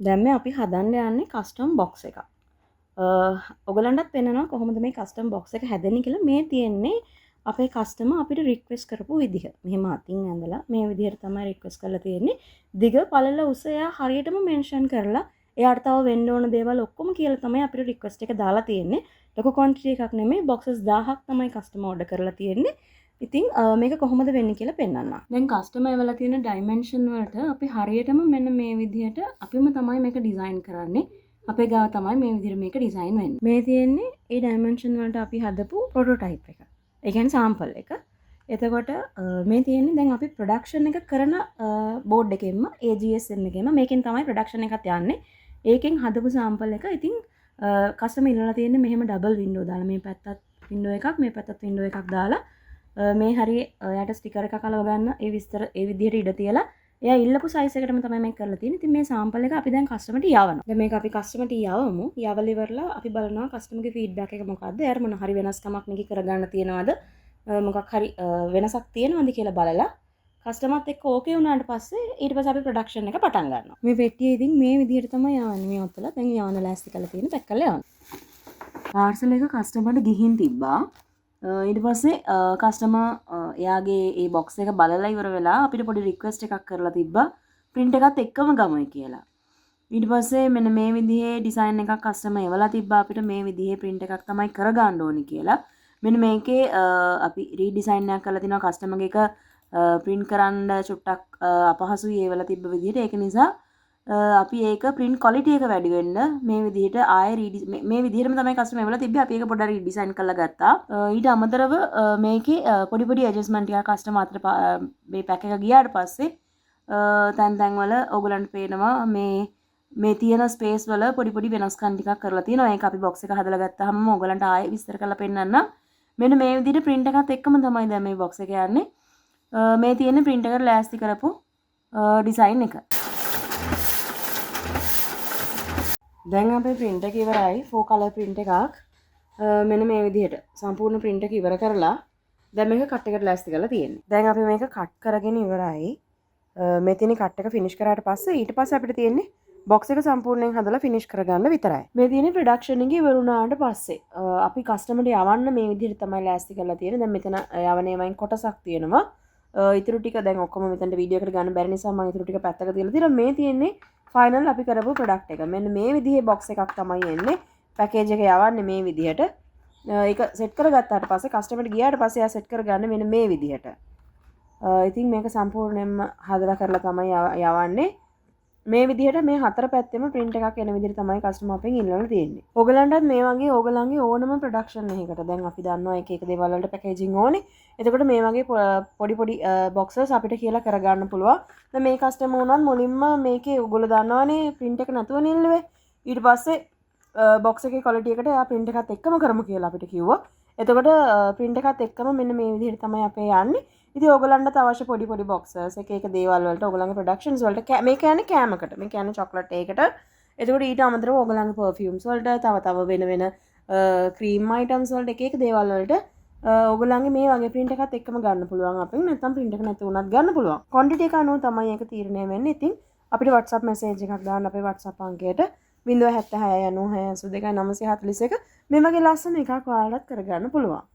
දැන් මේ අපි හදන්න යන්නේ කස්ටම් බොක්ස් එකක්. ඔයගලන්ටත් පෙන්නනවා කොහොමද මේ කස්ටම් බොක්ස් එක හැදෙන්නේ කියලා. මේ තියෙන්නේ අපේ කස්ටමර් අපිට රික්වෙස්ට් කරපු විදිහ. මෙහෙම අතින් ඇඳලා මේ විදිහට තමයි රික්වෙස්ට් කරලා තියෙන්නේ. දිග පළල උස එයා හරියටම මෙන්ෂන් කරලා එයාට තව වෙන්න ඕන දේවල් ඔක්කොම කියලා තමයි අපිට රික්වෙස්ට් එක දාලා තියෙන්නේ. ලොකු ක්වොන්ටිටි එකක් නෙමෙයි, බොක්සස් 1000ක් තමයි කස්ටමර් ඕඩර් කරලා තියෙන්නේ. ඉතින් මේක කොහොමද වෙන්නේ කියලා පෙන්නන්න. දැන් කස්ටමර් එවලා තියෙන ඩයිමෙන්ෂන් වලට අපි හරියටම මෙන්න මේ විදිහට අපිම තමයි මේක ඩිසයින් කරන්නේ. අපේ ගාව තමයි මේ විදිහට මේක ඩිසයින් වෙන්නේ. මේ තියෙන්නේ ඒ ඩයිමෙන්ෂන් වලට අපි හදපු ප්‍රොටෝටයිප් එක. ඒ කියන්නේ සාම්පල් එක. එතකොට මේ තියෙන්නේ දැන් අපි ප්‍රොඩක්ෂන් එක කරන බෝඩ් එකෙන්ම AGSM එකෙන්ම මේකෙන් තමයි ප්‍රොඩක්ෂන් එකත් යන්නේ. ඒකෙන් හදපු සාම්පල් එක. ඉතින් කස්ටමර් ඉල්ලලා තියෙන්නේ මෙහෙම ඩබල් වින්ඩෝ දාලා මේ පැත්තත් වින්ඩෝ එකක් මේ පැත්තත් වින්ඩෝ එකක් දාලා මේ හරිය එයාට ස්ටිකර් එකක් අලව ගන්න ඒ විස්තර ඒ විදිහට ඉඩ තියලා එයා ඉල්ලපු සයිස් එකටම තමයි මේක කරලා තියෙන්නේ. ඉතින් මේ සාම්පල් එක අපි දැන් කස්ටමර්ට යවනවා. දැන් මේක අපි කස්ටමර්ට යවමු. යවලා ඉවරලා අපි බලනවා කස්ටමර්ගේ ෆීඩ්බැක් එක මොකද්ද? එයාට මොන හරි වෙනස්කමක් මේක කරගන්න තියෙනවද? මොකක් හරි වෙනසක් තියෙනවද කියලා බලලා කස්ටමර්ත් එක්ක ඕකේ වුණාට පස්සේ ඊට පස්සේ අපි ප්‍රොඩක්ෂන් එක පටන් ගන්නවා. මේ පෙට්ටිය ඉතින් මේ විදිහට තමයි යවන්නේ. මේ ඔතලා දැන් යවන්න ලෑස්ති කරලා තියෙන පැක් කරලා යවන්න. පාර්සල් එක කස්ටමර්ට ගිහින් තිබ්බා. ඊට පස්සේ කස්ටමර් එයාගේ ඒ බොක්ස් එක බලලා ඉවර වෙලා අපිට පොඩි රික්වෙස්ට් එකක් කරලා තිබ්බා print එකත් එක්කම ගමයි කියලා. ඊට පස්සේ මෙන්න මේ විදිහේ ඩිසයින් එකක් කස්ටමර් එවලා තිබ්බා අපිට මේ විදිහේ print එකක් තමයි කරගන්න ඕනි කියලා. මෙන්න මේකේ අපි රීඩිසයින් එකක් කරලා තිනවා කස්ටමර්ගේ එක print කරන්න චුට්ටක් අපහසුයි ඒ වෙලා තිබ්බ විදිහට. ඒක නිසා අපි ඒක print quality එක වැඩි වෙන්න මේ විදිහට ආයෙ මේ විදිහටම තමයි කස්ටමර් එවලා තිබ්බේ. අපි ඒක පොඩ්ඩක් රීඩිසයින් කරලා ගත්තා. ඊට අමතරව මේකේ පොඩි පොඩි ඇඩ්ජස්ට්මන්ට් ටිකක් කස්ටමර් අතට මේ පැක් එක ගියාට පස්සේ තැන් වල ඕගලන්ට පේනවා මේ තියෙන ස්පේස් වල පොඩි පොඩි වෙනස්කම් ටිකක් කරලා තියෙනවා. ඒක අපි බොක්ස් එක හදලා ගත්තාම ඕගලන්ට ආයෙ විස්තර කරලා පෙන්නන්න. මෙන්න මේ විදිහට print එකත් එක්කම තමයි දැන් මේ බොක්ස් එක යන්නේ. මේ තියෙන print එකට ලෑස්ති කරපු ඩිසයින් එක. දැන් අපේ print එක ඉවරයි. 4 color print එකක්. මෙන්න මේ විදිහට සම්පූර්ණ print එක ඉවර කරලා දැන් මේක කට් එකට ලෑස්ති කරලා තියෙන්නේ. දැන් අපි මේක කට් කරගෙන ඉවරයි. මේ තියෙන කට් එක ෆිනිෂ් කරාට පස්සේ ඊට පස්සේ අපිට තියෙන්නේ බොක්ස් එක සම්පූර්ණයෙන් හදලා ෆිනිෂ් කරගන්න විතරයි. මේ තියෙන්නේ ප්‍රොඩක්ෂන් එකේ ඉවර වුණාට පස්සේ අපි කස්ටමර්ට යවන්න මේ විදිහට තමයි ලෑස්ති කරලා තියෙන්නේ. දැන් මෙතන යවන්නේ වයින් කොටසක් තියෙනවා. ඉතුරු ටික දැන් ඔක්කොම මෙතනට වීඩියෝ එකට ගන්න බැරි නිසා මම ඉතුරු ටික පැත්තක තියලා තියෙනවා. මේ තියෙන්නේ ෆයිනල් අපි කරපු ප්‍රොඩක්ට් එක. මෙන්න මේ විදිහේ බොක්ස් එකක් තමයි එන්නේ. පැකේජ් එක යවන්නේ මේ විදිහට. ඒක සෙට් කරගත්තාට පස්සේ කස්ටමර්ට ගියාට පස්සේ එයා සෙට් කරගන්න මෙන්න මේ විදිහට. ඉතින් මේක සම්පූර්ණයෙන්ම හදලා කරලා තමයි යවන්නේ. මේ විදිහට මේ හතර පැත්තෙම print එකක් එන විදිහට තමයි කස්ටමර් අපෙන් ඉල්ලලා තියෙන්නේ. ඕගලන්ටත් මේ වගේ ඕගලන්ගේ ඕනම ප්‍රොඩක්ෂන් එකකට දැන් අපි දන්නවා එක එක දේවල් වලට පැකේජින් ඕනේ. එතකොට මේ වගේ පොඩි පොඩි බොක්සස් අපිට කියලා කරගන්න පුළුවන්. දැන් මේ කස්ටමර් උනත් මුලින්ම මේකේ ඔයගොල්ලෝ දන්නවනේ print එක නැතුව නිල්ලුවේ. ඊට පස්සේ බොක්ස් එකේ quality එකට එයා print එකත් එක්කම කරමු කියලා අපිට කිව්වා. එතකොට print එකත් එක්කම මෙන්න මේ විදිහට තමයි අපේ යන්නේ. ඉතින් ඕගලන්ට අවශ්‍ය පොඩි පොඩි බොක්සස් එක එක දේවල් වලට ඕගලන්ගේ ප්‍රොඩක්ෂන්ස් වලට මේ කියන්නේ කෑමකට මේ කියන්නේ චොක්ලට් එකකට. එතකොට ඊට අමතරව ඕගලන්ගේ පර්ෆියුම්ස් වලට තව වෙන වෙන ක්‍රීම් අයිටම්ස් වලට එක එක දේවල් වලට ඕගලන්ගේ මේ වගේ print එකත් එක්කම ගන්න පුළුවන් අපෙන්. නැත්නම් print එක නැති වුණත් ගන්න පුළුවන්. quantity එක අනුව තමයි ඒක තීරණය වෙන්නේ. ඉතින් අපිට WhatsApp message එකක් දාන්න අපේ WhatsApp අංකයට 076 96 82 941 මේ වගේ ලස්සන එකක් ඔයාලට කරගන්න පුළුවන්.